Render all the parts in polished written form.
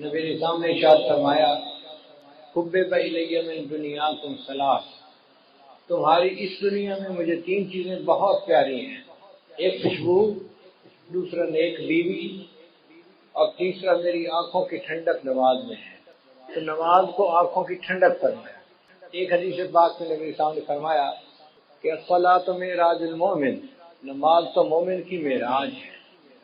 نبی الاسلام نے ارشاد فرمایا حبب الی من دنیاکم ثلاث، تمہاری اس دنیا میں مجھے تین چیزیں بہت پیاری ہیں، ایک خوشبو، دوسرا نیک بیوی، اور تیسرا میری آنکھوں کی ٹھنڈک نماز میں ہے۔ تو نماز کو آنکھوں کی ٹھنڈک فرمایا۔ ایک حدیث پاک میں نبی الاسلام نے فرمایا کہ الصلاۃ معراج المومن، نماز تو مومن کی معراج ہے۔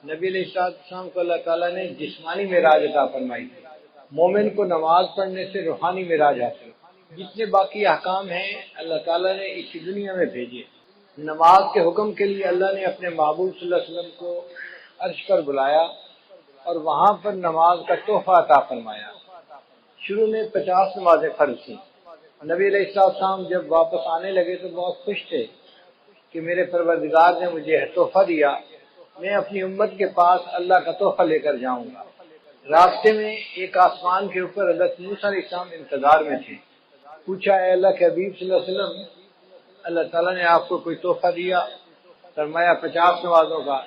نبی علیہ السلام کو اللہ تعالیٰ نے جسمانی معراج عطا فرمائی تھی، مومن کو نماز پڑھنے سے روحانی معراج حاصل۔ جتنے باقی احکام ہیں اللہ تعالیٰ نے اسی دنیا میں بھیجے۔ نماز کے حکم کے لیے اللہ نے اپنے محبوب صلی اللہ علیہ وسلم کو عرش پر بلایا اور وہاں پر نماز کا تحفہ عطا فرمایا۔ شروع میں 50 نمازیں فرض تھیں۔ نبی علیہ السلام جب واپس آنے لگے تو بہت خوش تھے کہ میرے پروردگار نے مجھے تحفہ دیا، میں اپنی امت کے پاس اللہ کا تحفہ لے کر جاؤں گا۔ راستے میں ایک آسمان کے اوپر حضرت موسیٰ علیہ السلام انتظار میں تھے۔ پوچھا اے اللہ کے حبیب صلی اللہ علیہ وسلم، اللہ تعالیٰ نے آپ کو کوئی تحفہ دیا؟ فرمایا 50 نمازوں کا۔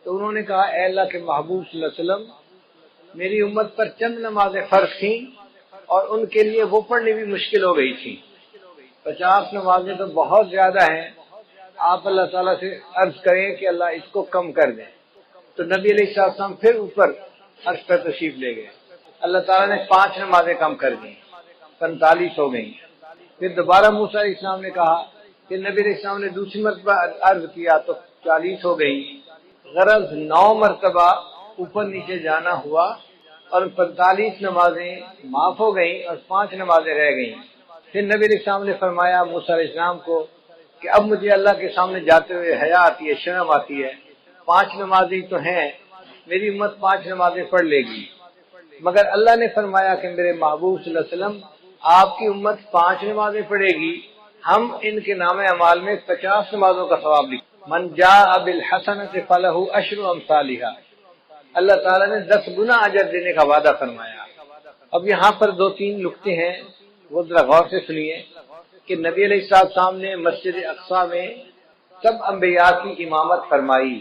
تو انہوں نے کہا اے اللہ کے محبوب صلی اللہ علیہ وسلم، میری امت پر چند نمازیں فرض تھیں اور ان کے لیے وہ پڑھنی بھی مشکل ہو گئی تھی، 50 نمازیں تو بہت زیادہ ہیں، آپ اللہ تعالیٰ سے عرض کریں کہ اللہ اس کو کم کر دیں۔ تو نبی علیہ السلام پھر اوپر عرش پر تشریف لے گئے، اللہ تعالیٰ نے 5 نمازیں کم کر دیں، 45 ہو گئیں۔ پھر دوبارہ موسیٰ علیہ السلام نے کہا کہ نبی علیہ السلام نے دوسری مرتبہ عرض کیا تو 40 ہو گئیں۔ غرض 9 مرتبہ اوپر نیچے جانا ہوا اور 45 نمازیں معاف ہو گئیں اور 5 نمازیں رہ گئیں۔ پھر نبی علیہ السلام نے فرمایا موسیٰ علیہ السلام کو کہ اب مجھے اللہ کے سامنے جاتے ہوئے حیا آتی ہے، شرم آتی ہے، 5 نمازیں تو ہیں، میری امت 5 نمازیں پڑھ لے گی، مگر اللہ نے فرمایا کہ میرے محبوب صلی اللہ علیہ وسلم آپ کی امت 5 نمازیں پڑھے گی، ہم ان کے نام اعمال میں 50 نمازوں کا ثواب لکھیں۔ من جاء بالحسنۃ فلہ عشر امثالھا، اللہ تعالیٰ نے 10 گنا اجر دینے کا وعدہ فرمایا۔ اب یہاں پر 2-3 نکتے ہیں، وہ ذرا غور سے سنیے کہ نبی علیہ السلام نے مسجد اقصیٰ میں سب انبیاء کی امامت فرمائی،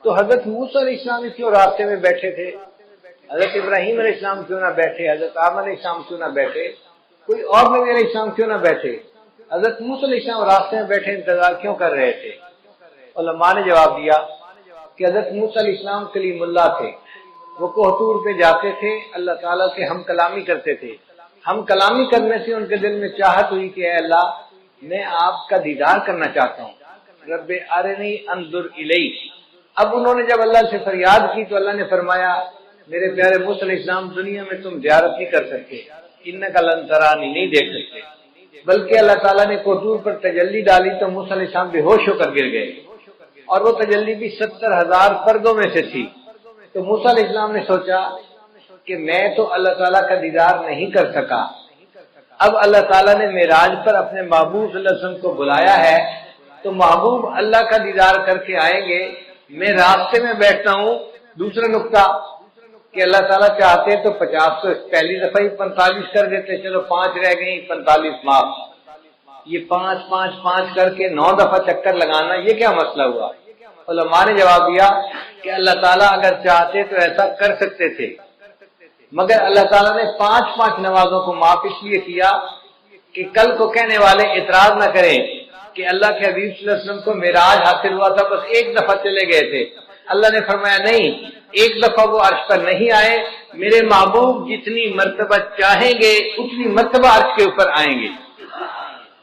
تو حضرت موسیٰ علیہ السلام کیوں راستے میں بیٹھے تھے؟ حضرت ابراہیم علیہ السلام کیوں نہ بیٹھے؟ حضرت آدم علیہ السلام کیوں نہ بیٹھے؟ کوئی اور نبی علیہ السلام کیوں نہ بیٹھے؟ حضرت موسیٰ علیہ السلام راستے میں بیٹھے انتظار کیوں کر رہے تھے؟ علماء نے جواب دیا کہ حضرت موسیٰ علیہ السلام کلیم اللہ تھے، وہ کوہ طور پہ جاتے تھے، اللہ تعالیٰ سے ہم کلامی کرتے تھے، ہم کلامی کرنے سے ان کے دل میں چاہت ہوئی کہ اے اللہ میں آپ کا دیدار کرنا چاہتا ہوں، رب ارنی انظر الیک۔ اب انہوں نے جب اللہ سے فریاد کی تو اللہ نے فرمایا میرے پیارے موسیٰ علیہ السلام دنیا میں تم زیارت نہیں کر سکتے، انک لن ترانی، نہیں دیکھ سکتے، بلکہ اللہ تعالیٰ نے کوہ طور پر تجلی ڈالی تو موسیٰ علیہ السلام بے ہوش ہو کر گر گئے، اور وہ تجلی بھی 70,000 پردوں میں سے تھی۔ تو موسیٰ علیہ السلام نے سوچا کہ میں تو اللہ تعالیٰ کا دیدار نہیں کر سکا، اب اللہ تعالیٰ نے معراج پر اپنے محبوب صلی اللہ علیہ وسلم کو بلایا ہے تو محبوب اللہ کا دیدار کر کے آئیں گے، میں راستے میں بیٹھتا ہوں۔ دوسرا نقطہ کہ اللہ تعالیٰ چاہتے تو 50 کو پہلی دفعہ ہی 45 کر دیتے، چلو 5 رہ گئی، 45 معاف۔ یہ 5 کر کے 9 دفعہ چکر لگانا، یہ کیا مسئلہ ہوا؟ علماء نے جواب دیا کہ اللہ تعالیٰ اگر چاہتے تو ایسا کر سکتے تھے، مگر اللہ تعالیٰ نے 5 نمازوں کو معاف اس لیے کیا کہ کل کو کہنے والے اعتراض نہ کریں کہ اللہ کے حبیب صلی اللہ علیہ وسلم کو معراج حاصل ہوا تھا، بس 1 دفعہ چلے گئے تھے۔ اللہ نے فرمایا نہیں، 1 دفعہ وہ عرش پر نہیں آئے، میرے محبوب جتنی مرتبہ چاہیں گے اتنی مرتبہ عرش کے اوپر آئیں گے۔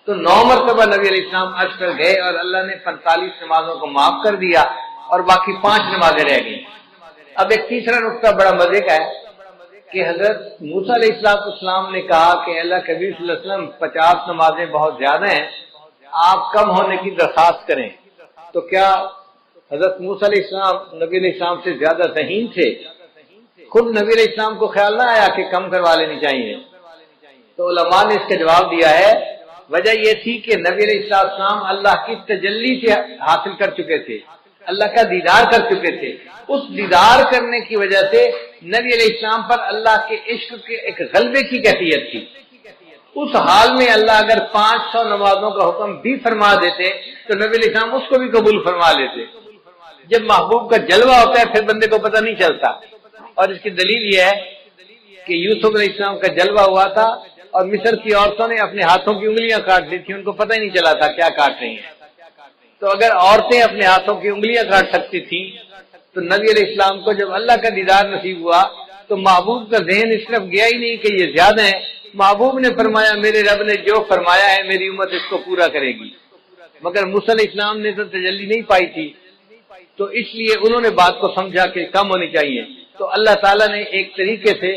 تو 9 مرتبہ نبی علیہ السلام عرش پر گئے اور اللہ نے 45 نمازوں کو معاف کر دیا اور باقی 5 نمازیں رہ گئیں۔ اب ایک تیسرا نقطہ بڑا مزے کا ہے کہ حضرت موسیٰ علیہ السلام نے کہا کہ اللہ کے حبیب صلی اللہ علیہ وسلم 50 نمازیں بہت زیادہ ہیں، آپ کم ہونے کی درخواست کریں۔ تو کیا حضرت موسیٰ علیہ السلام نبی علیہ السلام سے زیادہ ذہین تھے؟ خود نبی علیہ السلام کو خیال نہ آیا کہ کم کروا لینی چاہیے؟ تو علماء نے اس کا جواب دیا ہے، وجہ یہ تھی کہ نبی علیہ السلام اللہ کی تجلی سے حاصل کر چکے تھے، اللہ کا دیدار کر چکے تھے، اس دیدار کرنے کی وجہ سے نبی علیہ السلام پر اللہ کے عشق کے ایک غلبے کی کیفیت تھی۔ اس حال میں اللہ اگر 500 نمازوں کا حکم بھی فرما دیتے تو نبی علیہ السلام اس کو بھی قبول فرما لیتے۔ جب محبوب کا جلوہ ہوتا ہے پھر بندے کو پتہ نہیں چلتا، اور اس کی دلیل یہ ہے کہ یوسف علیہ السلام کا جلوہ ہوا تھا اور مصر کی عورتوں نے اپنے ہاتھوں کی انگلیاں کاٹ لی تھی، ان کو پتہ ہی نہیں چلا تھا کیا کاٹ رہی ہیں۔ تو اگر عورتیں اپنے ہاتھوں کی انگلیاں کاٹ سکتی تھیں تو نبی علیہ السلام کو جب اللہ کا دیدار نصیب ہوا تو محبوب کا ذہن اس طرف گیا ہی نہیں کہ یہ زیادہ ہے۔ محبوب نے فرمایا میرے رب نے جو فرمایا ہے میری امت اس کو پورا کرے گی، مگر موسیٰ علیہ السلام نے تو تجلی نہیں پائی تھی، تو اس لیے انہوں نے بات کو سمجھا کہ کم ہونی چاہیے۔ تو اللہ تعالیٰ نے ایک طریقے سے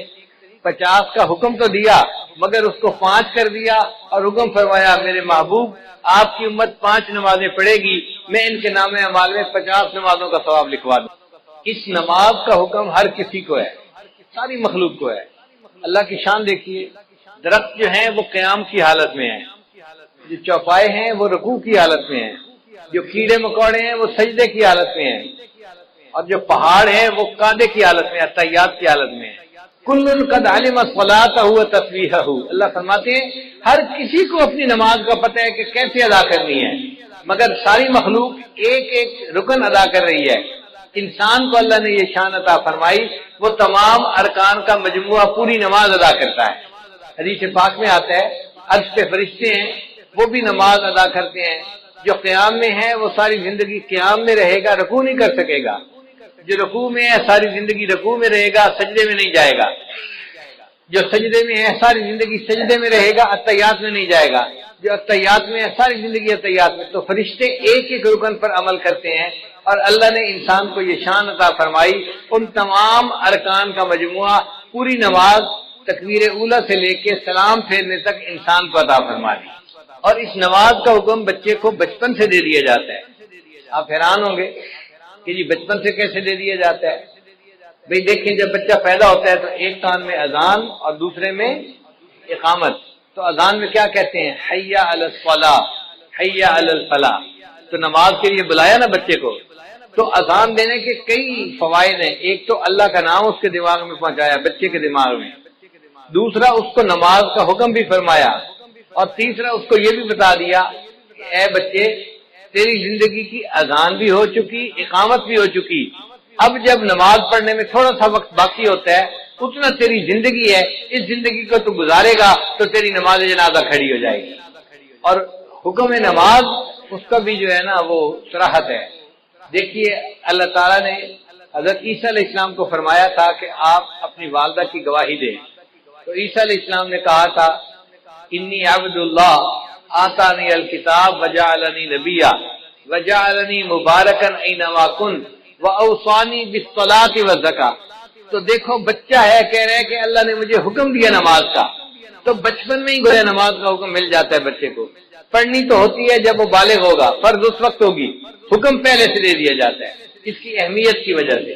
50 کا حکم تو دیا مگر اس کو 5 کر دیا اور حکم فرمایا میرے محبوب آپ کی امت 5 نمازیں پڑھے گی، میں ان کے نام اعمال میں 50 نمازوں کا ثواب لکھوا دوں۔ اس نماز کا حکم ہر کسی کو ہے، ساری مخلوق کو ہے۔ اللہ کی شان دیکھیے، درخت جو ہیں وہ قیام کی حالت میں ہیں، جو چوپائے ہیں وہ رکوع کی حالت میں ہیں، جو کیڑے مکوڑے ہیں وہ سجدے کی حالت میں ہیں، اور جو پہاڑ ہیں وہ قعدے کی حالت میں، تحیات کی حالت میں ہیں۔ کل قد علم صلاتہ و تسبیحہ، اللہ فرماتے ہیں ہر کسی کو اپنی نماز کا پتہ ہے کہ کیسے ادا کرنی ہے، مگر ساری مخلوق ایک ایک رکن ادا کر رہی ہے۔ انسان کو اللہ نے یہ شان عطا فرمائی وہ تمام ارکان کا مجموعہ پوری نماز ادا کرتا ہے۔ حدیث پاک میں آتا ہے عرش پہ فرشتے ہیں وہ بھی نماز ادا کرتے ہیں، جو قیام میں ہے وہ ساری زندگی قیام میں رہے گا، رکوع نہیں کر سکے گا، جو رکوع میں ہے ساری زندگی رکوع میں رہے گا، سجدے میں نہیں جائے گا، جو سجدے میں ہے ساری زندگی سجدے میں رہے گا، اتحیات میں نہیں جائے گا، جو اتحیات میں ہے ساری زندگی اتحیات میں۔ تو فرشتے ایک ایک رکن پر عمل کرتے ہیں اور اللہ نے انسان کو یہ شان عطا فرمائی ان تمام ارکان کا مجموعہ پوری نماز تکبیر اولیٰ سے لے کے سلام پھیرنے تک انسان کو عطا فرما دی، اور اس نماز کا حکم بچے کو بچپن سے دے دیا جاتا ہے۔ آپ حیران ہوں گے کہ جی بچپن سے کیسے دے دیا جاتا ہے؟ بھئی دیکھیں جب بچہ پیدا ہوتا ہے تو ایک کان میں اذان اور دوسرے میں اقامت، تو اذان میں کیا کہتے ہیں؟ حی علی الصلاۃ، حی علی الفلاح، تو نماز کے لیے بلایا نا بچے کو۔ تو اذان دینے کے کئی فوائد ہیں، ایک تو اللہ کا نام اس کے دماغ میں پہنچایا بچے کے دماغ میں، دوسرا اس کو نماز کا حکم بھی فرمایا، اور تیسرا اس کو یہ بھی بتا دیا کہ اے بچے تیری زندگی کی اذان بھی ہو چکی، اقامت بھی ہو چکی، اب جب نماز پڑھنے میں تھوڑا سا وقت باقی ہوتا ہے اتنا تیری زندگی ہے، اس زندگی کو تو گزارے گا تو تیری نماز جنازہ کھڑی ہو جائے گی۔ اور حکم نماز اس کا بھی جو ہے نا وہ صراحت ہے۔ دیکھیے اللہ تعالیٰ نے حضرت عیسیٰ علیہ السلام کو فرمایا تھا کہ آپ اپنی والدہ کی گواہی دیں، تو عیسیٰ علیہ السلام نے کہا تھا انی عبد اللہ آتانی الکتاب وجعلنی نبیا وجعلنی مبارکا اینما کنت واوصانی بالصلاۃ والزکاۃ۔ تو دیکھو بچہ ہے کہہ رہے کہ اللہ نے مجھے حکم دیا نماز کا، تو بچپن میں ہی گویا نماز کا حکم مل جاتا ہے بچے کو۔ پڑھنی تو ہوتی ہے جب وہ بالغ ہوگا، فرض اس وقت ہوگی، حکم پہلے سے دے دیا جاتا ہے اس کی اہمیت کی وجہ سے۔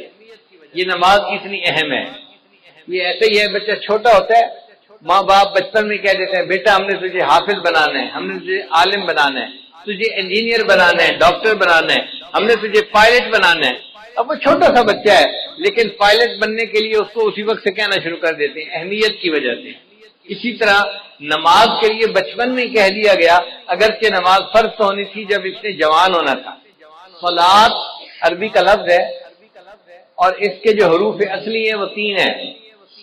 یہ نماز اتنی اہم ہے۔ یہ ایسے ہی ہے، بچہ چھوٹا ہوتا ہے ماں باپ بچپن میں کہہ دیتے ہیں بیٹا ہم نے تجھے حافظ بنانا ہے، ہم نے تجھے عالم بنانا ہے، تجھے انجینئر بنانا ہے، ڈاکٹر بنانا ہے، ہم نے تجھے پائلٹ بنانا ہے۔ اب وہ چھوٹا سا بچہ ہے لیکن پائلٹ بننے کے لیے اس کو اسی وقت سے کہنا شروع کر دیتے ہیں اہمیت کی وجہ سے۔ اسی طرح نماز کے لیے بچپن میں کہہ دیا گیا، اگرچہ نماز فرض تو ہونی تھی جب اس نے جوان ہونا تھا۔ صلاۃ عربی کا لفظ ہے اور اس کے جو حروف اصلی ہیں وہ 3 ہیں،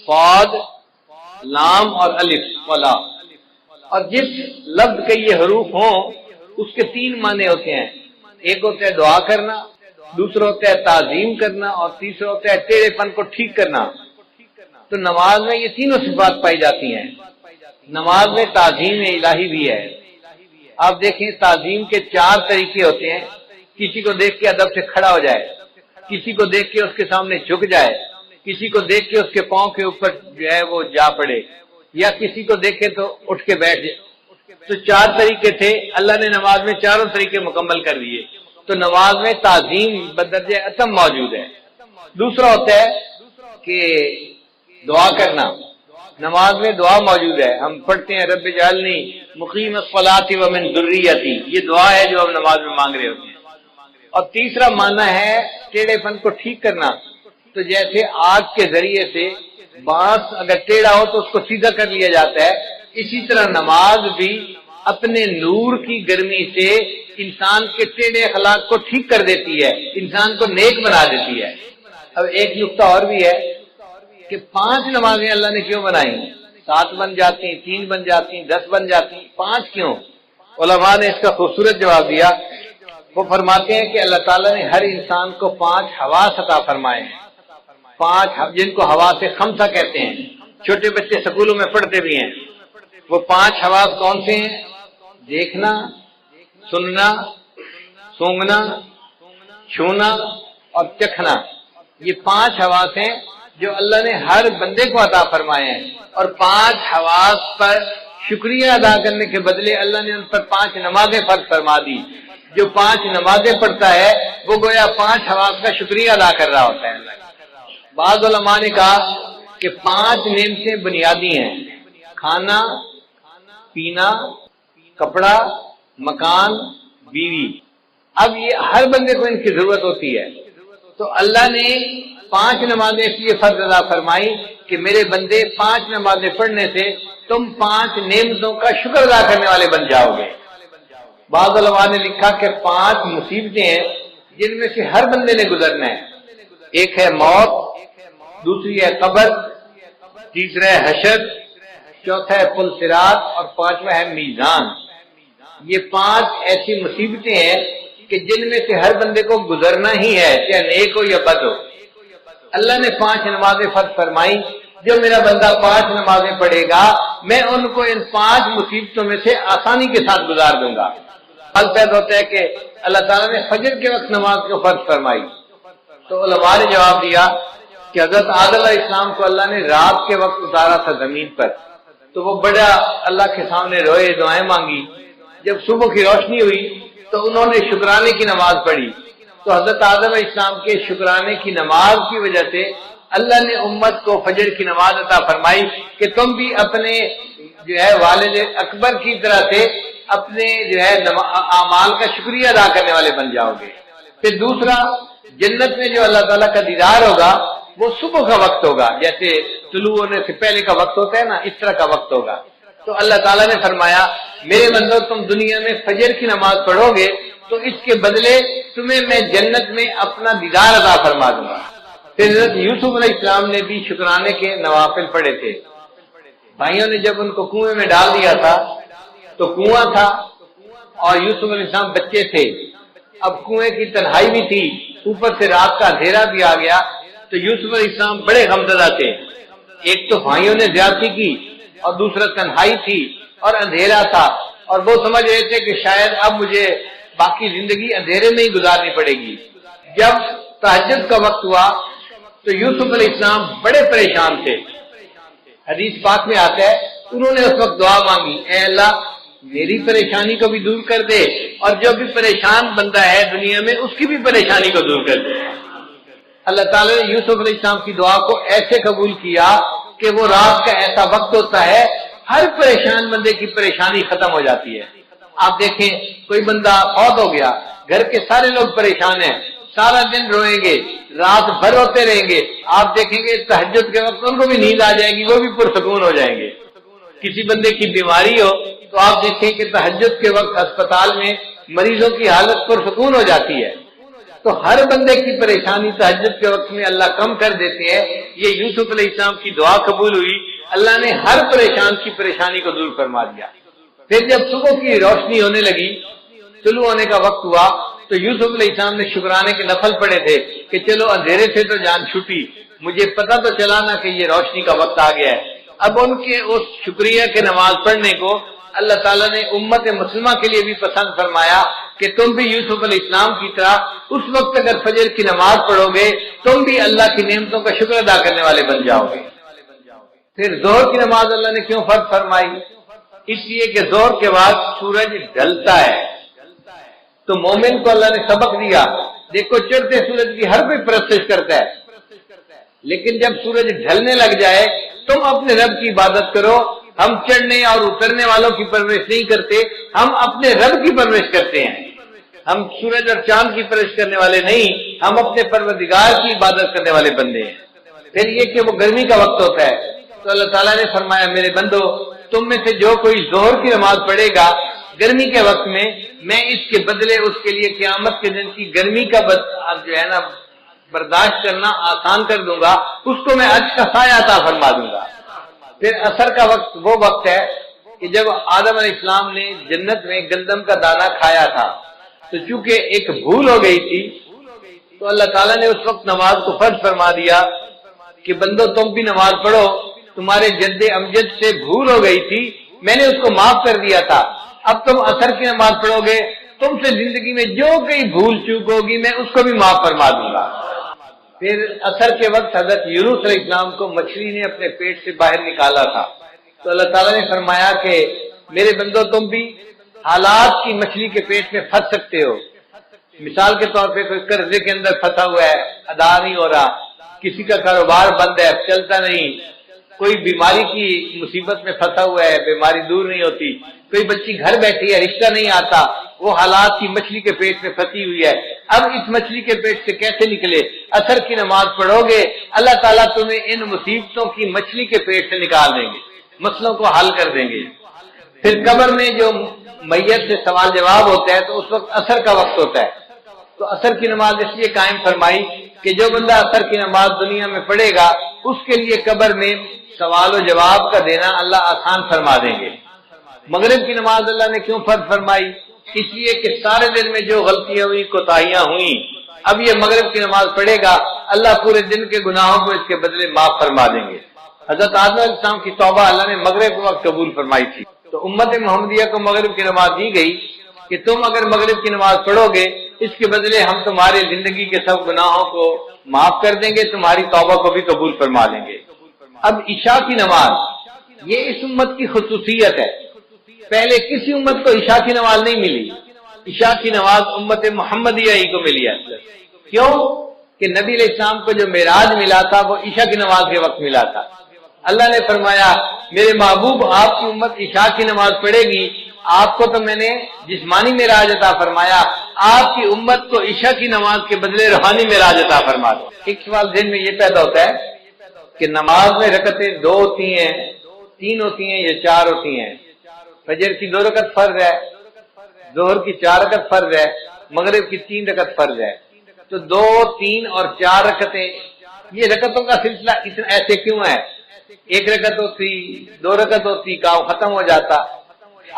صاد، لام اور الف، صلاۃ۔ اور جس لفظ کے یہ حروف ہوں اس کے 3 معنی ہوتے ہیں، ایک ہوتا ہے دعا کرنا، دوسرا ہوتا ہے تعظیم کرنا، اور تیسرا ہوتا ہے ٹیڑھے پن کو ٹھیک کرنا۔ تو نماز میں یہ تینوں صفات پائی جاتی ہیں۔ نماز میں تعظیم الہی بھی ہے۔ آپ دیکھیں تعظیم کے 4 طریقے ہوتے ہیں، کسی کو دیکھ کے ادب سے کھڑا ہو جائے، کسی کو دیکھ کے اس کے سامنے جھک جائے، کسی کو دیکھ کے اس کے پاؤں کے اوپر جو ہے وہ جا پڑے، یا کسی کو دیکھے تو اٹھ کے بیٹھ جائے۔ تو 4 طریقے تھے، اللہ نے نماز میں 4 طریقے مکمل کر دیے۔ تو نماز میں تعظیم بدرجہ اتم موجود ہے۔ دوسرا ہوتا ہے کہ دعا کرنا، نماز میں دعا موجود ہے، ہم پڑھتے ہیں رب اجعلنی مقیم الصلاۃ ومن ذریتی، یہ دعا ہے جو ہم نماز میں مانگ رہے ہوتے ہیں۔ اور تیسرا معنی ہے ٹیڑھے پن کو ٹھیک کرنا، تو جیسے آگ کے ذریعے سے بانس اگر ٹیڑھا ہو تو اس کو سیدھا کر لیا جاتا ہے، اسی طرح نماز بھی اپنے نور کی گرمی سے انسان کے ٹیڑھے اخلاق کو ٹھیک کر دیتی ہے، انسان کو نیک بنا دیتی ہے۔ اب ایک نقطہ اور بھی ہے کہ 5 نمازیں اللہ نے کیوں بنائی؟ 7 بن جاتی، 3 بن جاتی، 10 بن جاتی، 5 کیوں؟ علماء نے اس کا خوبصورت جواب دیا۔ وہ فرماتے ہیں کہ اللہ تعالیٰ نے ہر انسان کو 5 حواس عطا فرمائے ہیں، 5 جن کو حواس خمسہ کہتے ہیں، چھوٹے بچے سکولوں میں پڑھتے بھی ہیں۔ وہ 5 حواس کون سے ہیں؟ دیکھنا، سننا، سونگھنا، چھونا اور چکھنا۔ یہ 5 حواس ہیں جو اللہ نے ہر بندے کو عطا فرمائے ہیں، اور 5 حواس پر شکریہ ادا کرنے کے بدلے اللہ نے ان پر 5 نمازیں فرض فرما دی۔ جو 5 نمازیں پڑھتا ہے وہ گویا 5 حواس کا شکریہ ادا کر رہا ہوتا ہے۔ بعض علماء نے کہا کہ 5 نعمتیں بنیادی ہیں: کھانا، پینا، کپڑا، مکان، بیوی۔ اب یہ ہر بندے کو ان کی ضرورت ہوتی ہے، تو اللہ نے 5 نمازیں اس لیے فرض ادا فرمائی کہ میرے بندے 5 نمازیں پڑھنے سے تم 5 نعمتوں کا شکر ادا کرنے والے بن جاؤ گے۔ بعض علماء نے لکھا کہ 5 مصیبتیں ہیں جن میں سے ہر بندے نے گزرنا ہے۔ ایک ہے موت، دوسری ہے قبر، تیسرا ہے حشر، چوتھا ہے پل صراط، اور 5واں ہے میزان۔ یہ 5 ایسی مصیبتیں ہیں کہ جن میں سے ہر بندے کو گزرنا ہی ہے، چاہے نیک ہو یا بد ہو۔ اللہ نے 5 نمازیں فرض فرمائی، جو میرا بندہ 5 نمازیں پڑھے گا میں ان کو ان 5 مصیبتوں میں سے آسانی کے ساتھ گزار دوں گا۔ حال پیدا ہوتا ہے کہ اللہ تعالیٰ نے فجر کے وقت نماز کو فرض فرمائی، تو علماء نے جواب دیا کہ حضرت آدم علیہ السلام کو اللہ نے رات کے وقت اتارا تھا زمین پر، تو وہ بڑا اللہ کے سامنے روئے، دعائیں مانگی۔ جب صبح کی روشنی ہوئی تو انہوں نے شکرانے کی نماز پڑھی، تو حضرت آدم علیہ السلام کے شکرانے کی نماز کی وجہ سے اللہ نے امت کو فجر کی نماز عطا فرمائی کہ تم بھی اپنے جو ہے والد اکبر کی طرح سے اپنے جو ہے اعمال کا شکریہ ادا کرنے والے بن جاؤ گے۔ پھر دوسرا، جنت میں جو اللہ تعالیٰ کا دیدار ہوگا وہ صبح کا وقت ہوگا، جیسے طلوع ہونے سے پہلے کا وقت ہوتا ہے نا، اس طرح کا وقت ہوگا۔ تو اللہ تعالیٰ نے فرمایا میرے بندو تم دنیا میں فجر کی نماز پڑھو گے تو اس کے بدلے تمہیں میں جنت میں اپنا دیدار عطا فرما دوں گا۔ پھر حضرت یوسف علیہ السلام نے بھی شکرانے کے نوافل پڑھے تھے۔ بھائیوں نے جب ان کو کنویں میں ڈال دیا تھا تو کنواں تھا اور یوسف علیہ السلام بچے تھے، اب کنویں کی تنہائی بھی تھی، اوپر سے رات کا اندھیرا بھی آ گیا، تو یوسف علیہ السلام بڑے غمزدہ تھے۔ ایک تو بھائیوں نے زیادتی کی اور دوسرا تنہائی تھی اور اندھیرا تھا، اور وہ سمجھ رہے تھے کہ شاید اب مجھے باقی زندگی اندھیرے میں ہی گزارنی پڑے گی۔ جب تہجد کا وقت ہوا تو یوسف علیہ السلام بڑے پریشان تھے۔ حدیث پاک میں آتا ہے انہوں نے اس وقت دعا مانگی، اے اللہ میری پریشانی کو بھی دور کر دے اور جو بھی پریشان بندہ ہے دنیا میں اس کی بھی پریشانی کو دور کر دے۔ اللہ تعالیٰ نے یوسف علیہ السلام کی دعا کو ایسے قبول کیا کہ وہ رات کا ایسا وقت ہوتا ہے ہر پریشان بندے کی پریشانی ختم ہو جاتی ہے۔ آپ دیکھیں کوئی بندہ فوت ہو گیا، گھر کے سارے لوگ پریشان ہیں، سارا دن روئیں گے، رات بھر روتے رہیں گے، آپ دیکھیں گے تہجد کے وقت ان کو بھی نیند آ جائے گی، وہ بھی پرسکون ہو جائیں گے۔ کسی بندے کی بیماری ہو تو آپ دیکھیں کہ تہجد کے وقت اسپتال میں مریضوں کی حالت پرسکون ہو جاتی ہے۔ تو ہر بندے کی پریشانی تہجد کے وقت میں اللہ کم کر دیتے ہیں۔ یہ یوسف علیہ السلام کی دعا قبول ہوئی، اللہ نے ہر پریشان کی پریشانی کو دور فرما دیا۔ پھر جب صبح کی روشنی ہونے لگی، طلوع ہونے کا وقت ہوا، تو یوسف علیہ السلام نے شکرانے کے نفل پڑھے تھے کہ چلو اندھیرے سے تو جان چھوٹی، مجھے پتہ تو چلا نا کہ یہ روشنی کا وقت آ گیا ہے۔ اب ان کے اس شکریہ کے نماز پڑھنے کو اللہ تعالیٰ نے امت مسلمہ کے لیے بھی پسند فرمایا کہ تم بھی یوسف علیہ السلام کی طرح اس وقت اگر فجر کی نماز پڑھو گے تم بھی اللہ کی نعمتوں کا شکر ادا کرنے والے بن جاؤ گے۔ پھر ظہر کی نماز اللہ نے کیوں فرض فرمائی؟ اس لیے کہ ظہر کے بعد سورج ڈھلتا ہے، تو مومن کو اللہ نے سبق دیا، دیکھو چڑھتے سورج کی ہر کوئی پرستش کرتا ہے، لیکن جب سورج ڈھلنے لگ جائے تم اپنے رب کی عبادت کرو۔ ہم چڑھنے اور اترنے والوں کی پرورش نہیں کرتے، ہم اپنے رب کی پرورش کرتے ہیں۔ ہم سورج اور چاند کی پرورش کرنے والے نہیں، ہم اپنے پروردگار کی عبادت کرنے والے بندے ہیں۔ پھر یہ کہ وہ گرمی کا وقت ہوتا ہے تو اللہ تعالیٰ نے فرمایا میرے بندو تم میں سے جو کوئی ظہر کی نماز پڑھے گا گرمی کے وقت میں، میں اس کے بدلے اس کے لیے قیامت کے دن کی گرمی کا جو ہے نا برداشت کرنا آسان کر دوں گا، اس کو میں عرش کا سایہ عطا فرما دوں گا۔ پھر عصر کا وقت وہ وقت ہے کہ جب آدم علیہ السلام نے جنت میں گندم کا دانہ کھایا تھا، تو چونکہ ایک بھول ہو گئی تھی تو اللہ تعالیٰ نے اس وقت نماز کو فرض فرما دیا کہ بندو تم بھی نماز پڑھو، تمہارے جد امجد سے بھول ہو گئی تھی، میں نے اس کو معاف کر دیا تھا، اب تم عصر کی نماز پڑھو گے، تم سے زندگی میں جو کہیں بھول چوک ہوگی میں اس کو بھی معاف فرما دوں گا۔ پھر عصر کے وقت حضرت یونس علیہ السلام کو مچھلی نے اپنے پیٹ سے باہر نکالا تھا، تو اللہ تعالیٰ نے فرمایا کہ میرے بندو تم بھی حالات کی مچھلی کے پیٹ میں پھنس سکتے ہو۔ مثال کے طور پہ کوئی قرضے کے اندر پھنسا ہوا ہے، ادا نہیں ہو رہا، کسی کا کاروبار بند ہے، چلتا نہیں، کوئی بیماری کی مصیبت میں پھنسا ہوا ہے، بیماری دور نہیں ہوتی، کوئی بچی گھر بیٹھی ہے، رشتہ نہیں آتا، وہ حالات کی مچھلی کے پیٹ میں پھنسی ہوئی ہے، اب اس مچھلی کے پیٹ سے کیسے نکلے؟ عصر کی نماز پڑھو گے، اللہ تعالیٰ تمہیں ان مصیبتوں کی مچھلی کے پیٹ سے نکال دیں گے، مسئلوں کو حل کر دیں گے۔ پھر قبر میں جو میت سے سوال جواب ہوتا ہے تو اس وقت عصر کا وقت ہوتا ہے، تو عصر کی نماز اس لیے قائم فرمائی کہ جو بندہ عصر کی نماز دنیا میں پڑھے گا اس کے لیے قبر میں سوال و جواب کا دینا اللہ آسان فرما دیں گے۔ مغرب کی نماز اللہ نے کیوں فرض فرمائی؟ اس لیے کہ سارے دن میں جو غلطیاں ہوئی، کوتاہیاں ہوئیں، اب یہ مغرب کی نماز پڑھے گا، اللہ پورے دن کے گناہوں کو اس کے بدلے معاف فرما دیں گے۔ حضرت آدم علیہ السلام کی توبہ اللہ نے مغرب کے وقت قبول فرمائی تھی، تو امت محمدیہ کو مغرب کی نماز دی گئی کہ تم اگر مغرب کی نماز پڑھو گے اس کے بدلے ہم تمہاری زندگی کے سب گناہوں کو معاف کر دیں گے، تمہاری توبہ کو بھی قبول فرما لیں گے۔ اب عشاء کی نماز یہ اس امت کی خصوصیت ہے، پہلے کسی امت کو عشاء کی نماز نہیں ملی، عشاء کی نماز امت محمدیہ ہی کو ملی ہے۔ کیوں کہ نبی علیہ السلام کو جو معراج ملا تھا وہ عشاء کی نماز کے وقت ملا تھا۔ اللہ نے فرمایا میرے محبوب آپ کی امت عشاء کی نماز پڑھے گی، آپ کو تو میں نے جسمانی معراج عطا فرمایا، آپ کی امت کو عشاء کی نماز کے بدلے روحانی معراج عطا فرما دو۔ ایک سوال ذہن میں یہ پیدا ہوتا ہے کہ نماز میں رکعتیں 2 ہوتی ہیں، 3 ہوتی ہیں یا 4 ہوتی ہیں؟ فجر کی 2 رکعت فرض ہے، ظہر کی 4 رکعت فرض ہے، مغرب کی 3 رکعت فرض ہے، تو 2، 3 اور 4 رکعتیں، یہ رکعتوں کا سلسلہ اتنا ایسے کیوں ہے؟ 1 رکعت ہوتی، 2 رکعت ہوتی، کام ختم ہو جاتا،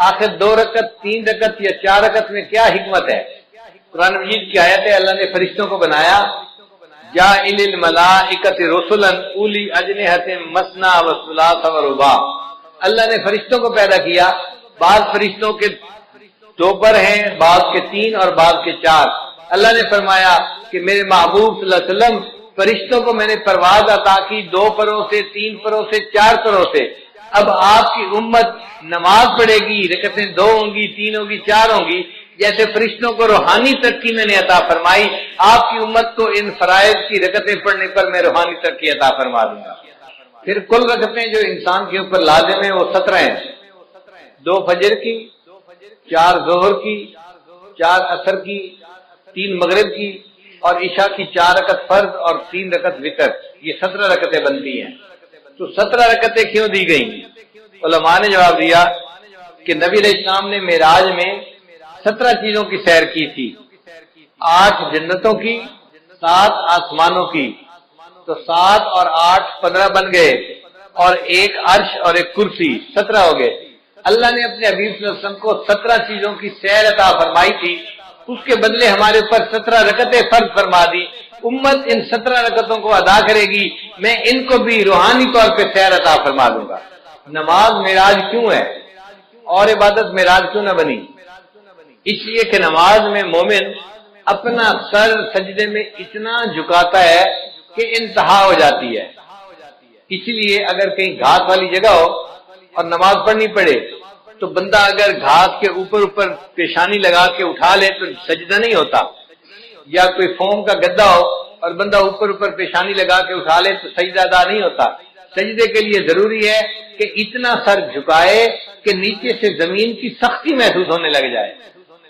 آخر 2 رکعت، 3 رکعت یا 4 رکعت میں کیا حکمت ہے؟ قرآن مجید کی آیت ہے، اللہ نے فرشتوں کو بنایا، جاعل الملائکۃ رسلا اولی اجنحۃ مثنی و ثلاث و رباع، اللہ نے فرشتوں کو پیدا کیا، بعض فرشتوں کے 2 پر ہیں، بعض کے 3 اور بعض کے 4۔ اللہ نے فرمایا کہ میرے محبوب صلی اللہ علیہ وسلم فرشتوں کو میں نے پرواز عطا کی 2 پروں سے، 3 پروں سے، 4 پروں سے، اب آپ کی امت نماز پڑھے گی، رکعتیں 2 ہوں گی، 3 ہوں گی، 4 ہوں گی، جیسے فرشتوں کو روحانی ترقی میں نے عطا فرمائی، آپ کی امت کو ان فرائض کی رکعتیں پڑھنے پر میں روحانی ترقی عطا فرما دوں گا۔ پھر کل رکعتیں جو انسان کے اوپر لازم ہیں وہ 17 ہیں، 2 فجر کی، 4 ظہر کی، 4 عصر کی، 3 مغرب کی اور عشاء کی 4 رکعت فرض اور 3 رکعت وتر، یہ 17 رکعتیں بنتی ہیں۔ تو 17 رکعتیں کیوں دی گئیں؟ علماء نے جواب دیا کہ نبی علیہ السلام نے معراج میں 17 چیزوں کی سیر کی تھی، 8 جنتوں کی، 7 آسمانوں کی، تو 7 اور 8 15 بن گئے، اور 1 عرش اور 1 کرسی، 17 ہو گئے۔ اللہ نے اپنے حبیب صلی اللہ علیہ وسلم کو 17 چیزوں کی سیر عطا فرمائی تھی، اس کے بدلے ہمارے اوپر 17 رکعتیں فرض فرما دی، امت ان 17 رکعتوں کو ادا کرے گی، میں ان کو بھی روحانی طور پہ سیر عطا فرما دوں گا۔ نماز معراج کیوں ہے اور عبادت معراج کیوں نہ بنی؟ اس لیے کہ نماز میں مومن اپنا سر سجدے میں اتنا جھکاتا ہے کہ انتہا ہو جاتی ہے، اس لیے اگر کہیں گھاس والی جگہ ہو اور نماز پڑھنی پڑے تو بندہ اگر گھاس کے اوپر پیشانی لگا کے اٹھا لے تو سجدہ نہیں ہوتا، یا کوئی فوم کا گدا ہو اور بندہ اوپر پیشانی لگا کے اٹھا لے تو سجدہ ادا نہیں ہوتا۔ سجدے کے لیے ضروری ہے کہ اتنا سر جھکائے کہ نیچے سے زمین کی سختی محسوس ہونے لگ جائے،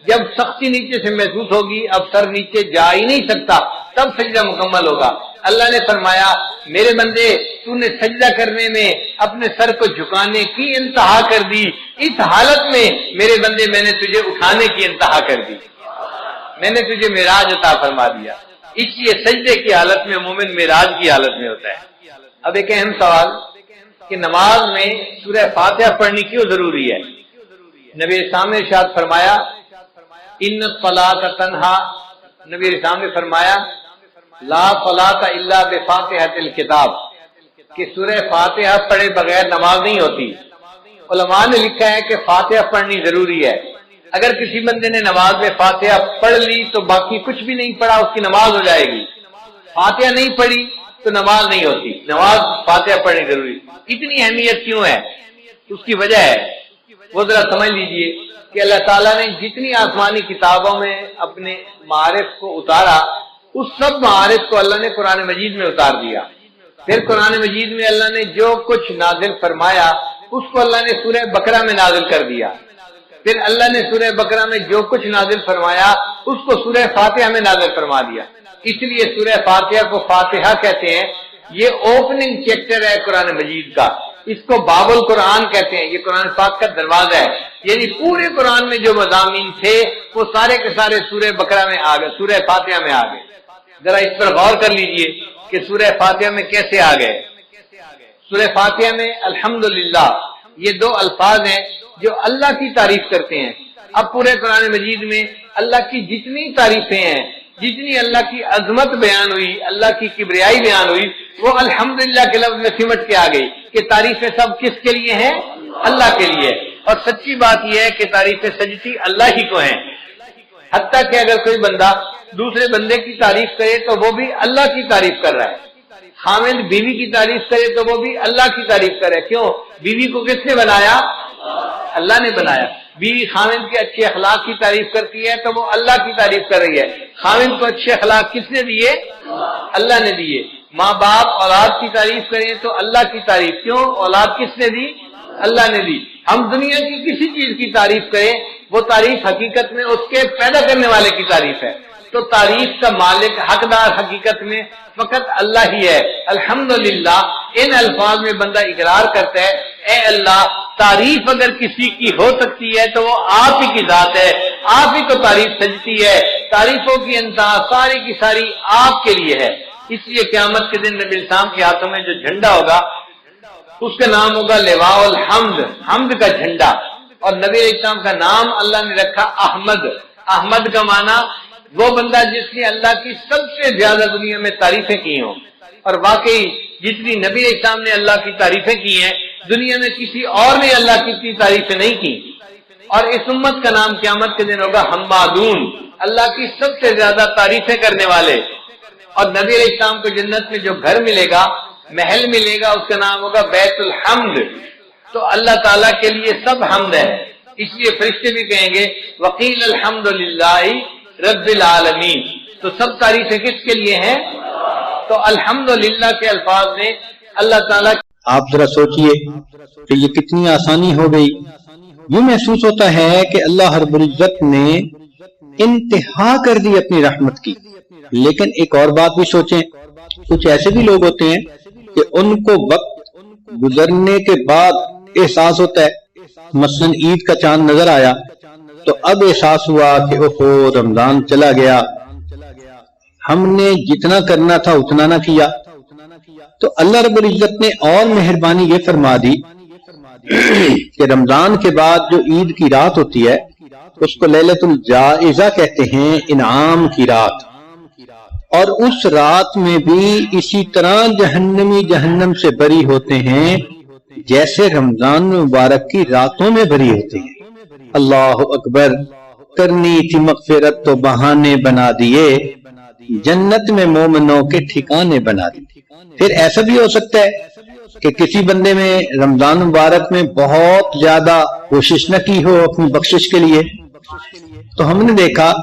جب سختی نیچے سے محسوس ہوگی، اب سر نیچے جا ہی نہیں سکتا، تب سجدہ مکمل ہوگا۔ اللہ نے فرمایا میرے بندے تو نے سجدہ کرنے میں اپنے سر کو جھکانے کی انتہا کر دی، اس حالت میں میرے بندے میں نے تجھے اٹھانے کی انتہا کر دی، میں نے تجھے معراج عطا فرما دیا۔ اس لیے سجدے کی حالت میں مومن معراج کی حالت میں ہوتا ہے۔ اب ایک اہم سوال کہ نماز میں سورہ فاتحہ پڑھنی کیوں ضروری ہے؟ نبی اسلام نے ارشاد فرمایا ان الصلاۃ تنہا، نبی اسلام نے فرمایا لا صلاۃ الا بفاتحۃ الکتاب، کہ سورہ فاتحہ پڑھے بغیر نماز نہیں ہوتی۔ علماء نے لکھا ہے کہ فاتحہ پڑھنی ضروری ہے۔ اگر کسی بندے نے نماز میں فاتحہ پڑھ لی تو باقی کچھ بھی نہیں پڑھا، اس کی نماز ہو جائے گی۔ فاتحہ نہیں پڑھی تو نماز نہیں ہوتی، نماز فاتحہ پڑھنی ضروری۔ اتنی اہمیت کیوں ہے؟ اس کی وجہ ہے، وہ ذرا سمجھ لیجئے کہ اللہ تعالیٰ نے جتنی آسمانی کتابوں میں اپنے معارف کو اتارا، اس سب معارف کو اللہ نے قرآن مجید میں اتار دیا۔ پھر قرآن مجید میں اللہ نے جو کچھ نازل فرمایا اس کو اللہ نے سورہ بقرہ میں نازل کر دیا۔ پھر اللہ نے سورہ بقرہ میں جو کچھ نازل فرمایا اس کو سورہ فاتحہ میں نازل فرما دیا۔ اس لیے سورہ فاتحہ کو فاتحہ کہتے ہیں۔ یہ اوپننگ چیپٹر ہے قرآن مجید کا، اس کو باب القرآن کہتے ہیں۔ یہ قرآن پاک کا دروازہ ہے، یعنی پورے قرآن میں جو مضامین تھے وہ سارے کے سارے سورہ بقرہ میں آ گئے، سورہ فاتحہ میں آ گئے۔ ذرا اس پر غور کر لیجئے کہ سورہ فاتحہ میں کیسے آ گئے۔ سورہ فاتحہ میں الحمدللہ یہ دو الفاظ ہیں جو اللہ کی تعریف کرتے ہیں۔ اب پورے قرآن مجید میں اللہ کی جتنی تعریفیں ہیں، جتنی اللہ کی عظمت بیان ہوئی، اللہ کی کبریائی بیان ہوئی، وہ الحمدللہ کے لفظ میں سمٹ کے آ گئی کہ تعریفیں سب کس کے لیے ہیں؟ اللہ کے لیے۔ اور سچی بات یہ ہے کہ تعریفیں سجتی اللہ ہی کو ہیں، حتیٰ کہ اگر کوئی بندہ دوسرے بندے کی تعریف کرے تو وہ بھی اللہ کی تعریف کر رہا ہے۔ خاوند بیوی کی تعریف کرے تو وہ بھی اللہ کی تعریف کرے۔ کیوں؟ بیوی کو کس نے بنایا؟ اللہ نے بنایا۔ بیوی خاوند کے اچھے اخلاق کی تعریف کرتی ہے تو وہ اللہ کی تعریف کر رہی ہے۔ خاوند کو اچھے اخلاق کس نے دیے؟ اللہ نے دیے۔ ماں باپ اولاد کی تعریف کریں تو اللہ کی تعریف، کیوں؟ اولاد کس نے دی؟ اللہ نے دی۔ ہم دنیا کی کسی چیز کی تعریف کریں، وہ تعریف حقیقت میں اس کے پیدا کرنے والے کی تعریف ہے۔ تو تعریف کا مالک، حقدار حقیقت میں فقط اللہ ہی ہے۔ الحمدللہ ان الفاظ میں بندہ اقرار کرتا ہے اے اللہ، تعریف اگر کسی کی ہو سکتی ہے تو وہ آپ ہی کی ذات ہے، آپ ہی کو تعریف سجتی ہے۔ تعریفوں کی انتہا ساری کی ساری آپ کے لیے ہے۔ اس لیے قیامت کے دن نبی اسلام کے ہاتھوں میں جو جھنڈا ہوگا اس کا نام ہوگا لواء الحمد، حمد کا جھنڈا۔ اور نبی اسلام کا نام اللہ نے رکھا احمد۔ احمد کا معنی وہ بندہ جس نے اللہ کی سب سے زیادہ دنیا میں تعریفیں کی ہوں۔ اور واقعی جتنی نبی اسلام نے اللہ کی تعریفیں کی ہیں دنیا میں کسی اور نے اللہ کی اتنی تعریفیں نہیں کی۔ اور اس امت کا نام قیامت کے دن ہوگا حمادون، اللہ کی سب سے زیادہ تعریفیں کرنے والے۔ اور نبی علیہ السلام کو جنت میں جو گھر ملے گا، محل ملے گا، اس کا نام ہوگا بیت الحمد۔ تو اللہ تعالیٰ کے لیے سب حمد ہے۔ اس لیے فرشتے بھی کہیں گے وقیل الحمدللہ رب العالمین۔ تو سب تعریفیں کس کے لیے ہیں؟ تو الحمدللہ کے الفاظ نے اللہ تعالیٰ۔ آپ ذرا سوچئے کہ یہ کتنی آسانی ہو گئی۔ یوں محسوس ہوتا ہے کہ اللہ رب العزت نے انتہا کر دی اپنی رحمت کی۔ لیکن ایک اور بات بھی سوچیں، کچھ ایسے بھی لوگ ہوتے ہیں کہ ان کو وقت گزرنے کے بعد احساس ہوتا ہے، مثلا عید کا چاند نظر آیا تو اب احساس ہوا کہ اوہو رمضان چلا گیا، ہم نے جتنا کرنا تھا اتنا نہ کیا۔ تو اللہ رب العزت نے اور مہربانی یہ فرما دی کہ رمضان کے بعد جو عید کی رات ہوتی ہے اس کو لیلۃ الجائزہ کہتے ہیں، انعام کی رات۔ اور اس رات میں بھی اسی طرح جہنمی جہنم سے بری ہوتے ہیں جیسے رمضان مبارک کی راتوں میں بری ہوتے ہیں۔ اللہ اکبر، کرنی تھی مغفرت تو بہانے بنا دیے، جنت میں مومنوں کے ٹھکانے بنا دیے۔ پھر ایسا بھی ہو سکتا ہے کہ کسی بندے میں رمضان مبارک میں بہت زیادہ کوشش نہ کی ہو اپنی بخشش کے لیے۔ تو ہم نے دیکھا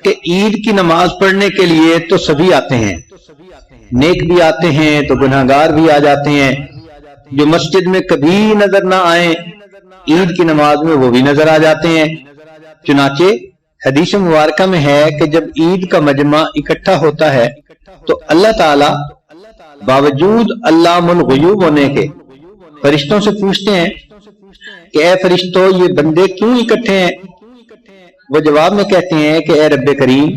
کہ عید کی نماز پڑھنے کے لیے تو سبھی آتے ہیں، نیک بھی آتے ہیں تو گناہگار بھی آ جاتے ہیں۔ جو مسجد میں کبھی نظر نہ آئیں عید کی نماز میں وہ بھی نظر آ جاتے ہیں۔ چنانچہ حدیث مبارکہ میں ہے کہ جب عید کا مجمع اکٹھا ہوتا ہے تو اللہ تعالی باوجود علام الغیوب ہونے کے فرشتوں سے پوچھتے ہیں کہ اے فرشتوں یہ بندے کیوں اکٹھے ہیں؟ وہ جواب میں کہتے ہیں کہ اے رب کریم،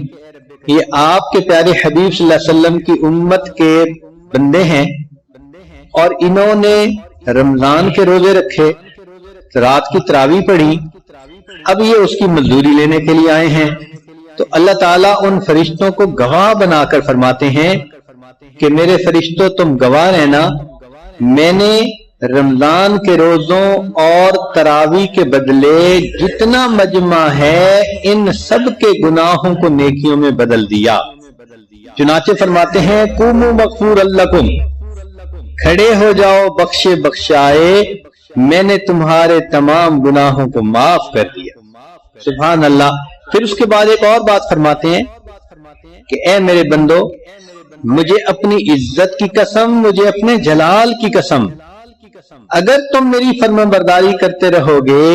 یہ آپ کے پیارے حبیب صلی اللہ علیہ وسلم کی امت کے بندے ہیں اور انہوں نے رمضان کے روزے رکھے، رات کی تراویح پڑھی، اب یہ اس کی مزدوری لینے کے لیے آئے ہیں۔ تو اللہ تعالیٰ ان فرشتوں کو گواہ بنا کر فرماتے ہیں کہ میرے فرشتوں تم گواہ رہنا، میں نے رمضان کے روزوں اور تراویح کے بدلے جتنا مجمع ہے ان سب کے گناہوں کو نیکیوں میں بدل دیا۔ چنانچہ فرماتے ہیں قوموا مغفورا لکم، کھڑے ہو جاؤ بخشے بخشائے، میں نے تمہارے تمام گناہوں کو معاف کر دیا۔ سبحان اللہ۔ پھر اس کے بعد ایک اور بات فرماتے ہیں کہ اے میرے بندو، مجھے اپنی عزت کی قسم، مجھے اپنے جلال کی قسم، اگر تم میری فرما برداری کرتے رہو گے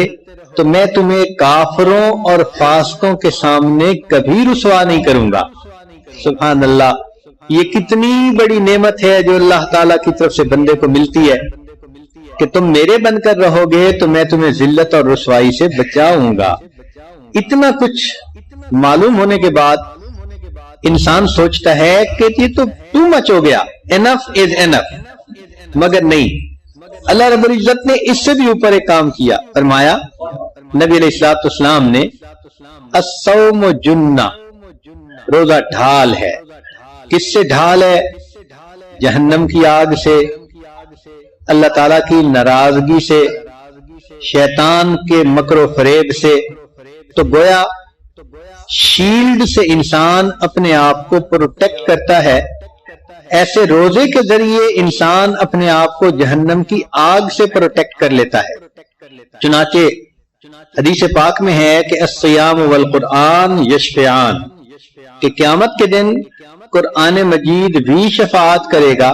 تو میں تمہیں کافروں اور فاسقوں کے سامنے کبھی رسوا نہیں کروں گا۔ سبحان اللہ۔ یہ کتنی بڑی نعمت ہے جو اللہ تعالیٰ کی طرف سے بندے کو ملتی ہے کہ تم میرے بن کر رہو گے تو میں تمہیں ذلت اور رسوائی سے بچاؤں گا۔ اتنا کچھ معلوم ہونے کے بعد انسان سوچتا ہے کہ یہ تو ٹو مچ ہو گیا، انف از انف، مگر نہیں، اللہ رب العزت نے اس سے بھی اوپر ایک کام کیا۔ فرمایا نبی علیہ الصلوۃ والسلام نے الصوم جنہ، روزہ ڈھال ہے۔ کس سے ڈھال ہے؟ جہنم کی آگ سے، اللہ تعالیٰ کی ناراضگی سے، شیطان کے مکر و فریب سے۔ تو گویا شیلڈ سے انسان اپنے آپ کو پروٹیکٹ کرتا ہے، ایسے روزے کے ذریعے انسان اپنے آپ کو جہنم کی آگ سے پروٹیکٹ کر لیتا ہے۔ چنانچہ حدیث پاک میں ہے کہ الصیام والقرآن یشفعان، کہ قیامت کے دن قرآن مجید بھی شفاعت کرے گا،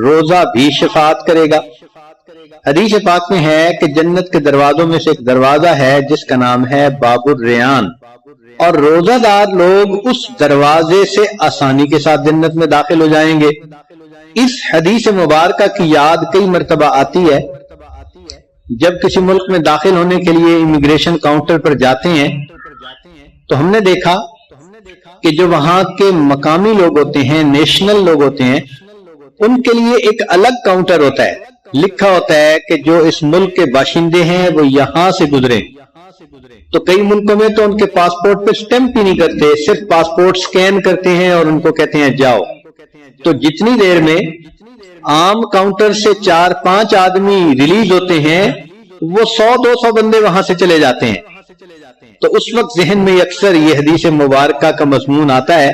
روزہ بھی شفاعت کرے گا۔ حدیث پاک میں ہے کہ جنت کے دروازوں میں سے ایک دروازہ ہے جس کا نام ہے باب الریان، اور روزہ دار لوگ اس دروازے سے آسانی کے ساتھ جنت میں داخل ہو جائیں گے۔ اس حدیث مبارکہ کی یاد کئی مرتبہ آتی ہے جب کسی ملک میں داخل ہونے کے لیے امیگریشن کاؤنٹر پر جاتے ہیں تو ہم نے دیکھا کہ جو وہاں کے مقامی لوگ ہوتے ہیں، نیشنل لوگ ہوتے ہیں، ان کے لیے ایک الگ کاؤنٹر ہوتا ہے، لکھا ہوتا ہے کہ جو اس ملک کے باشندے ہیں وہ یہاں سے گزرے۔ تو کئی ملکوں میں تو ان کے پاسپورٹ پہ سٹیمپ ہی نہیں کرتے، صرف پاسپورٹ سکین کرتے ہیں اور ان کو کہتے ہیں جاؤ۔ تو جتنی دیر میں عام کاؤنٹر سے 4-5 آدمی ریلیز ہوتے ہیں وہ 100-200 بندے وہاں سے چلے جاتے ہیں۔ تو اس وقت ذہن میں اکثر یہ حدیث مبارکہ کا مضمون آتا ہے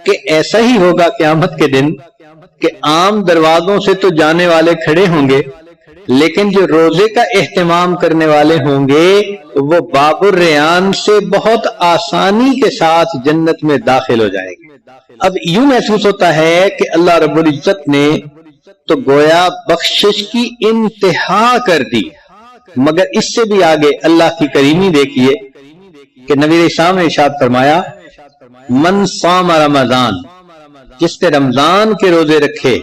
کہ ایسا ہی ہوگا قیامت کے دن کہ عام دروازوں سے تو جانے والے کھڑے ہوں گے، لیکن جو روزے کا اہتمام کرنے والے ہوں گے وہ باب الریان سے بہت آسانی کے ساتھ جنت میں داخل ہو جائیں گے۔ اب یوں محسوس ہوتا ہے کہ اللہ رب العزت نے تو گویا بخشش کی انتہا کر دی، مگر اس سے بھی آگے اللہ کی کریمی دیکھیے کہ نبی علیہ السلام نے ارشاد فرمایا من صام رمضان، جس نے رمضان کے روزے رکھے۔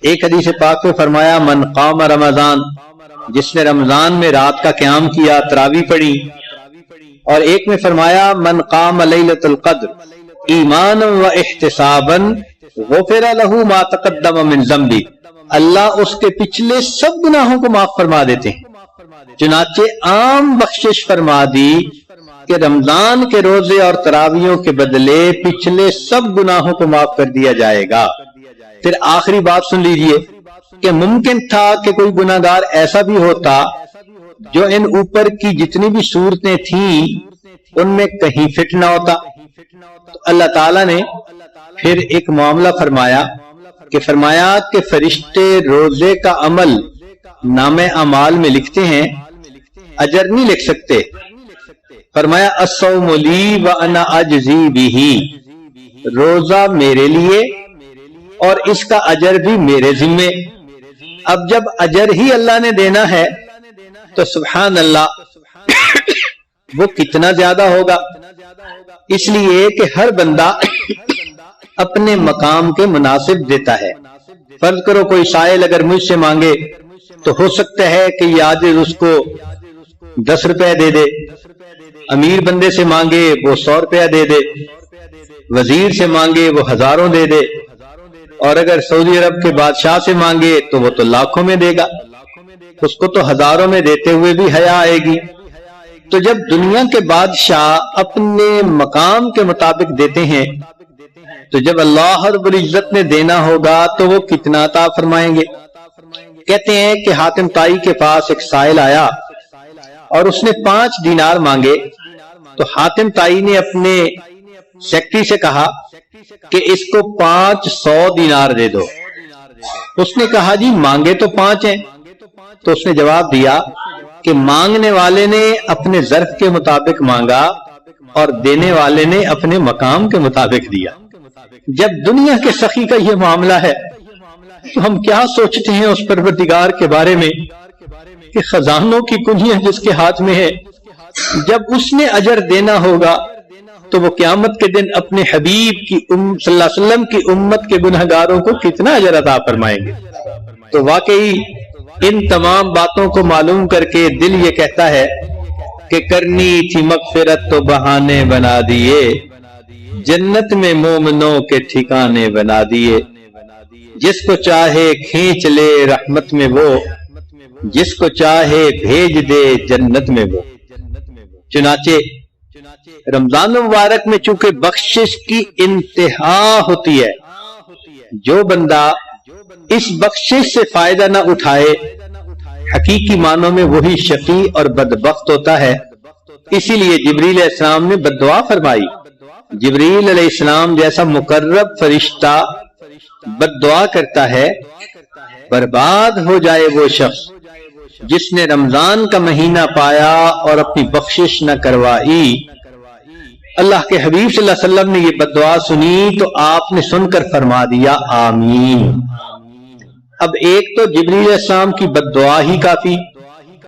ایک حدیث پاک میں فرمایا من قام رمضان، جس نے رمضان میں رات کا قیام کیا، تراویح پڑھی۔ اور ایک میں فرمایا من قام لیلۃ القدر ایمانا و احتسابا غفر له ما تقدم من ذنبه، اللہ اس کے پچھلے سب گناہوں کو معاف فرما دیتے ہیں۔ چنانچہ عام بخشش فرما دی کہ رمضان کے روزے اور تراویحوں کے بدلے پچھلے سب گناہوں کو معاف کر دیا جائے گا۔ پھر آخری بات سن لیجئے کہ ممکن تھا کہ کوئی گناہ گار ایسا بھی ہوتا جو ان اوپر کی جتنی بھی صورتیں تھیں ان میں کہیں فٹ نہ ہوتا، تو اللہ تعالیٰ نے پھر ایک معاملہ فرمایا کہ فرشتے روزے کا عمل نام اعمال میں لکھتے ہیں، اجر نہیں لکھ سکتے۔ فرمایا الصوم لی وانا اجزی بہ، روزہ میرے لیے اور اس کا اجر بھی میرے ذمے۔ اب جب اجر ہی اللہ نے دینا ہے تو سبحان اللہ وہ کتنا زیادہ ہوگا۔ اس لیے کہ ہر بندہ اپنے مقام کے مناسب دیتا ہے۔ فرض کرو کوئی سائل اگر مجھ سے مانگے تو ہو سکتا ہے کہ یہ عاجز اس کو 10 روپے دے دے، امیر بندے سے مانگے وہ 100 روپیہ دے دے، وزیر سے مانگے وہ ہزاروں دے دے، اور اگر سعودی عرب کے بادشاہ سے مانگے تو وہ تو لاکھوں میں دے گا، اس کو تو ہزاروں میں دیتے ہوئے بھی حیا آئے گی۔ تو جب دنیا کے بادشاہ اپنے مقام کے مطابق دیتے ہیں تو جب اللہ رب العزت نے دینا ہوگا تو وہ کتنا عطا فرمائیں گے؟ کہتے ہیں کہ حاتم طائی کے پاس ایک سائل آیا اور اس نے 5 دینار مانگے، تو حاتم طائی نے اپنے سیکٹری سے کہا کہ اس کو 500 دینار دے دو۔ اس نے کہا جی مانگے تو 5 ہیں، تو اس نے جواب دیا کہ مانگنے والے نے اپنے ظرف کے مطابق مانگا اور دینے والے نے اپنے مقام کے مطابق دیا۔ جب دنیا کے سخی کا یہ معاملہ ہے تو ہم کیا سوچتے ہیں اس پروردگار کے بارے میں کہ خزانوں کی کنجیاں جس کے ہاتھ میں ہے، جب اس نے اجر دینا ہوگا تو وہ قیامت کے دن اپنے حبیب کی صلی اللہ علیہ وسلم کی امت کے گنہگاروں کو کتنا اجر عطا فرمائیں گے۔ تو واقعی ان تمام باتوں کو معلوم کر کے دل یہ کہتا ہے کہ کرنی تھی مغفرت تو بہانے بنا دیے، جنت میں مومنوں کے ٹھکانے بنا دیے، جس کو چاہے کھینچ لے رحمت میں وہ، جس کو چاہے بھیج دے جنت میں وہ۔ چنانچہ رمضان مبارک میں چونکہ بخشش کی انتہا ہوتی ہے، جو بندہ اس بخشش سے فائدہ نہ اٹھائے حقیقی معنوں میں وہی شقی اور بدبخت ہوتا ہے۔ اسی لیے جبریل علیہ السلام نے بد دعا فرمائی۔ جبریل علیہ السلام جیسا مقرب فرشتہ بد دعا کرتا ہے، برباد ہو جائے وہ شخص جس نے رمضان کا مہینہ پایا اور اپنی بخشش نہ کروائی۔ اللہ کے حبیب صلی اللہ علیہ وسلم نے یہ بد دعا سنی تو آپ نے سن کر فرما دیا آمین۔ اب ایک تو جبریل علیہ السلام کی بد دعا ہی کافی،